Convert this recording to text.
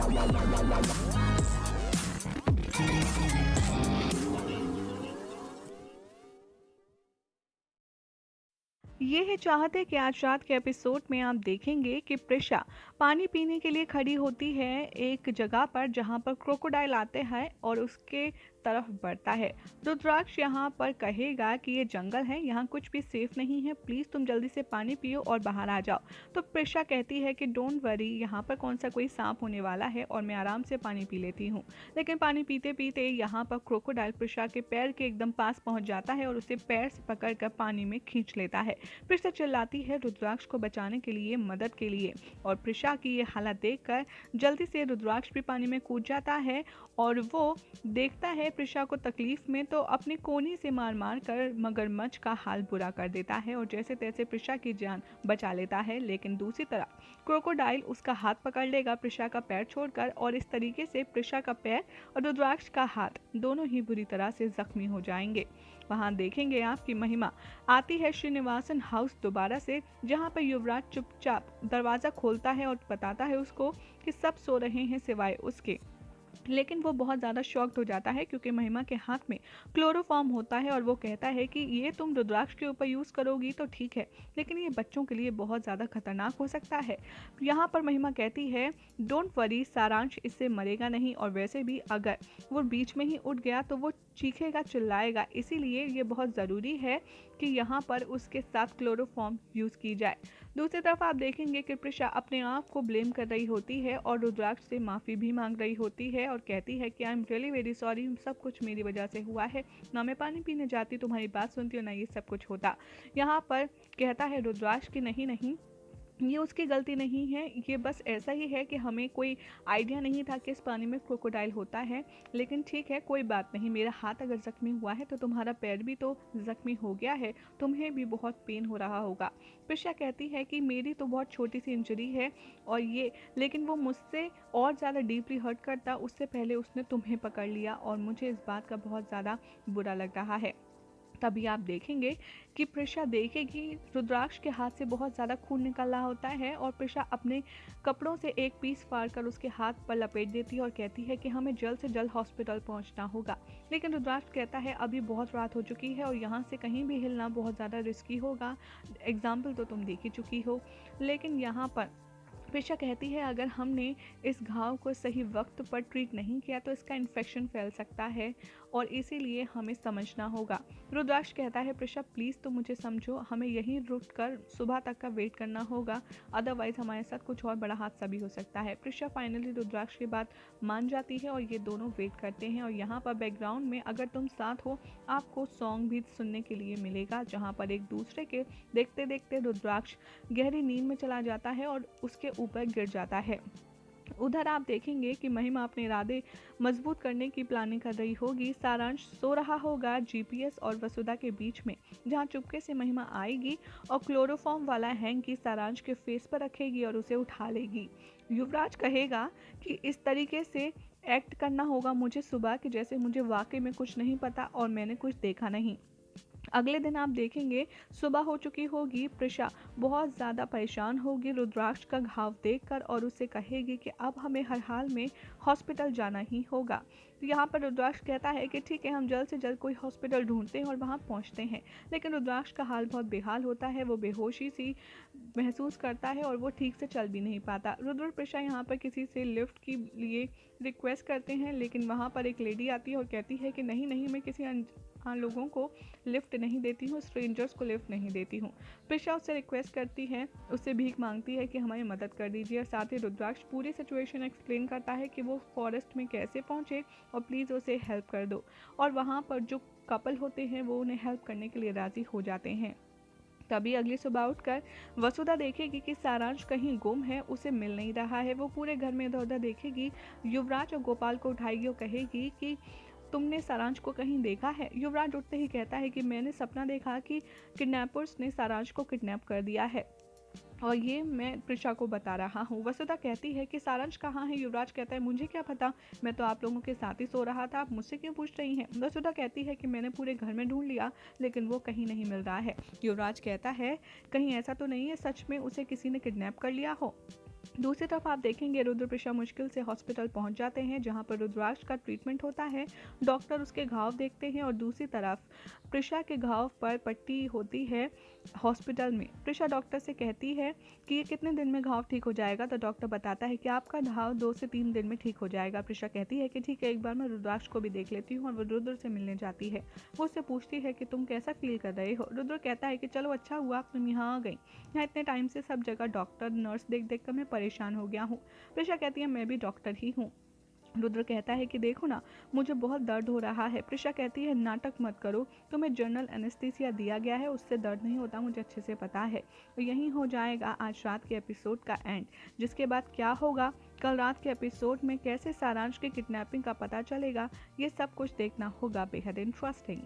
ये है चाहते कि आज रात के एपिसोड में आप देखेंगे कि प्रिशा पानी पीने के लिए खड़ी होती है एक जगह पर जहां पर क्रोकोडाइल आते हैं और उसके तरफ बढ़ता है। रुद्राक्ष यहाँ पर कहेगा कि ये जंगल है, यहाँ कुछ भी सेफ नहीं है, प्लीज तुम जल्दी से पानी पियो और बाहर आ जाओ। तो प्रिशा कहती है कि डोंट वरी, यहाँ पर कौन सा कोई सांप होने वाला है और मैं आराम से पानी पी लेती हूँ। लेकिन पानी पीते पीते यहाँ पर क्रोकोडाइल प्रिशा के पैर के एकदम पास पहुंच जाता है और उसे पैर से पकड़कर पानी में खींच लेता है। प्रिशा चिल्लाती है रुद्राक्ष को बचाने के लिए, मदद के लिए, और प्रिशा की ये हालत देखकर जल्दी से रुद्राक्ष भी पानी में कूद जाता है और वो देखता है प्रिशा को तकलीफ में तो अपनी कोनी से मार मार कर मगरमच्छ का हाल बुरा कर देता है और जैसे तैसे प्रिशा की जान बचा लेता है। लेकिन दूसरी तरफ क्रोकोडाइल उसका हाथ पकड़ लेगा प्रिशा का पैर छोड़कर और इस तरीके से प्रिशा का पैर और रुद्राक्ष का हाथ दोनों ही बुरी तरह से जख्मी हो जाएंगे। वहां देखेंगे आपकी महिमा आती है श्रीनिवासन हाउस दोबारा से, जहां पर युवराज चुपचाप दरवाजा खोलता है और बताता है उसको कि सब सो रहे हैं सिवाय उसके। लेकिन वो बहुत ज़्यादा शॉक्ड हो जाता है क्योंकि महिमा के हाथ में क्लोरोफॉर्म होता है और वो कहता है कि ये तुम रुद्राक्ष के ऊपर यूज़ करोगी तो ठीक है, लेकिन ये बच्चों के लिए बहुत ज़्यादा खतरनाक हो सकता है। यहाँ पर महिमा कहती है डोंट वरी, सारांश इससे मरेगा नहीं और वैसे भी अगर वो बीच में ही उठ गया तो वो चीखेगा चिल्लाएगा, इसीलिए ये बहुत ज़रूरी है कि यहाँ पर उसके साथ क्लोरोफॉर्म यूज़ की जाए। दूसरी तरफ आप देखेंगे कि प्रिशा अपने आप को ब्लेम कर रही होती है और रुद्राक्ष से माफ़ी भी मांग रही होती है और कहती है कि I am really very sorry, सब कुछ मेरी वजह से हुआ है, ना मैं पानी पीने जाती, तुम्हारी बात सुनती और ना ये सब कुछ होता। यहाँ पर कहता है रुद्राक्ष कि नहीं नहीं, ये उसकी गलती नहीं है, ये बस ऐसा ही है कि हमें कोई आइडिया नहीं था कि इस पानी में क्रोकोडाइल होता है। लेकिन ठीक है, कोई बात नहीं, मेरा हाथ अगर ज़ख्मी हुआ है तो तुम्हारा पैर भी तो ज़ख्मी हो गया है, तुम्हें भी बहुत पेन हो रहा होगा। प्रिशा कहती है कि मेरी तो बहुत छोटी सी इंजरी है और ये, लेकिन वो मुझसे और ज़्यादा डीपली हर्ट करता, उससे पहले उसने तुम्हें पकड़ लिया और मुझे इस बात का बहुत ज़्यादा बुरा लग रहा है। तभी आप देखेंगे कि प्रिशा देखेगी रुद्राक्ष के हाथ से बहुत ज़्यादा खून निकल रहा होता है और प्रिशा अपने कपड़ों से एक पीस फाड़ कर उसके हाथ पर लपेट देती है और कहती है कि हमें जल्द से जल्द हॉस्पिटल पहुंचना होगा। लेकिन रुद्राक्ष कहता है अभी बहुत रात हो चुकी है और यहाँ से कहीं भी हिलना बहुत ज़्यादा रिस्की होगा, एग्जाम्पल तो तुम देख ही चुकी हो। लेकिन यहाँ पर प्रिशा कहती है अगर हमने इस घाव को सही वक्त पर ट्रीट नहीं किया तो इसका इन्फेक्शन फैल सकता है और इसीलिए हमें समझना होगा। रुद्राक्ष कहता है प्रिशा प्लीज़ तो मुझे समझो, हमें यहीं रुक कर सुबह तक का वेट करना होगा, अदरवाइज हमारे साथ कुछ और बड़ा हादसा भी हो सकता है। प्रिशा फाइनली रुद्राक्ष की बात मान जाती है और ये दोनों वेट करते हैं और यहाँ पर बैकग्राउंड में अगर तुम साथ हो आपको सॉन्ग भी सुनने के लिए मिलेगा, जहाँ पर एक दूसरे के देखते देखते रुद्राक्ष गहरी नींद में चला जाता है और उसके ऊपर गिर जाता है। उधर आप देखेंगे कि महिमा अपने इरादे मजबूत करने की प्लानिंग कर रही होगी। सारांश सो रहा होगा जीपीएस और वसुधा के बीच में, जहां चुपके से महिमा आएगी और क्लोरोफॉर्म वाला हैंकी सारांश के फेस पर रखेगी और उसे उठा लेगी। युवराज कहेगा कि इस तरीके से एक्ट करना होगा मुझे सुबह कि जैसे मुझे वाकई में कुछ नहीं पता और मैंने कुछ देखा नहीं। अगले दिन आप देखेंगे सुबह हो चुकी होगी, प्रिशा बहुत ज़्यादा परेशान होगी रुद्राक्ष का घाव देखकर और उसे कहेगी कि अब हमें हर हाल में हॉस्पिटल जाना ही होगा। तो यहाँ पर रुद्राक्ष कहता है कि ठीक है, हम जल्द से जल्द कोई हॉस्पिटल ढूंढते हैं और वहाँ पहुँचते हैं। लेकिन रुद्राक्ष का हाल बहुत बेहाल होता है, वो बेहोशी सी महसूस करता है और वो ठीक से चल भी नहीं पाता। रुद्र और प्रिशा यहाँ पर किसी से लिफ्ट के लिए रिक्वेस्ट करते हैं, लेकिन वहाँ पर एक लेडी आती है और कहती है कि नहीं नहीं, मैं किसी लोगों को लिफ्ट नहीं देती हूँ, स्ट्रेंजर्स को लिफ्ट नहीं देती हूँ। प्रिशा उससे रिक्वेस्ट करती है, उससे भीख मांगती है कि हमारी मदद कर दीजिए और साथ ही रुद्राक्ष पूरी सिचुएशन एक्सप्लेन करता है कि वो फॉरेस्ट में कैसे पहुँचे और प्लीज़ उसे हेल्प कर दो। और वहाँ पर जो कपल होते हैं वो उन्हें हेल्प करने के लिए राज़ी हो जाते हैं। तभी अगली सुबह उठकर वसुधा देखेगी कि सारांश कहीं गुम है, उसे मिल नहीं रहा है। वो पूरे घर में इधर उधर देखेगी, युवराज और गोपाल को उठाएगी और कहेगी कि तुमने सारांश को कहीं देखा है। युवराज उठते ही कहता है कि मैंने सपना देखा कि किडनैपर्स ने सारांश को किडनैप कर दिया है और ये मैं प्रिशा को बता रहा हूँ। वसुधा कहती है कि सारांश कहाँ है। युवराज कहता है मुझे क्या पता, मैं तो आप लोगों के साथ ही सो रहा था, आप मुझसे क्यों पूछ रही हैं। वसुधा कहती है कि मैंने पूरे घर में ढूंढ लिया लेकिन वो कहीं नहीं मिल रहा है। युवराज कहता है कहीं ऐसा तो नहीं है सच में उसे किसी ने किडनैप कर लिया हो। दूसरी तरफ आप देखेंगे रुद्रप्रशा मुश्किल से हॉस्पिटल पहुंच जाते हैं जहां पर रुद्राक्ष का ट्रीटमेंट होता है। डॉक्टर उसके घाव देखते हैं और दूसरी तरफ प्रिशा के घाव पर पट्टी होती है हॉस्पिटल में। प्रिशा डॉक्टर से कहती है कि ये कितने दिन में घाव ठीक हो जाएगा, तो डॉक्टर बताता है कि आपका घाव 2 से 3 दिन में ठीक हो जाएगा। प्रिशा कहती है कि ठीक है, एक बार मैं रुद्राक्ष को भी देख लेती हूँ और वो रुद्र से मिलने जाती है। वो उससे पूछती है कि तुम कैसा फील कर रहे हो। रुद्र कहता है कि चलो अच्छा हुआ तुम यहाँ आ गई, यहाँ इतने टाइम से सब जगह डॉक्टर नर्स देख देख कर मैं परेशान हो गया हूँ। प्रिशा कहती है मैं भी डॉक्टर ही हूँ। रुद्र कहता है कि देखो ना, मुझे बहुत दर्द हो रहा है। प्रिशा कहती है नाटक मत करो, तुम्हें जनरल एनेस्थीसिया दिया गया है, उससे दर्द नहीं होता, मुझे अच्छे से पता है। तो यही हो जाएगा आज रात के एपिसोड का एंड, जिसके बाद क्या होगा कल रात के एपिसोड में, कैसे सारांश की किडनैपिंग का पता चलेगा, ये सब कुछ देखना होगा बेहद इंटरेस्टिंग।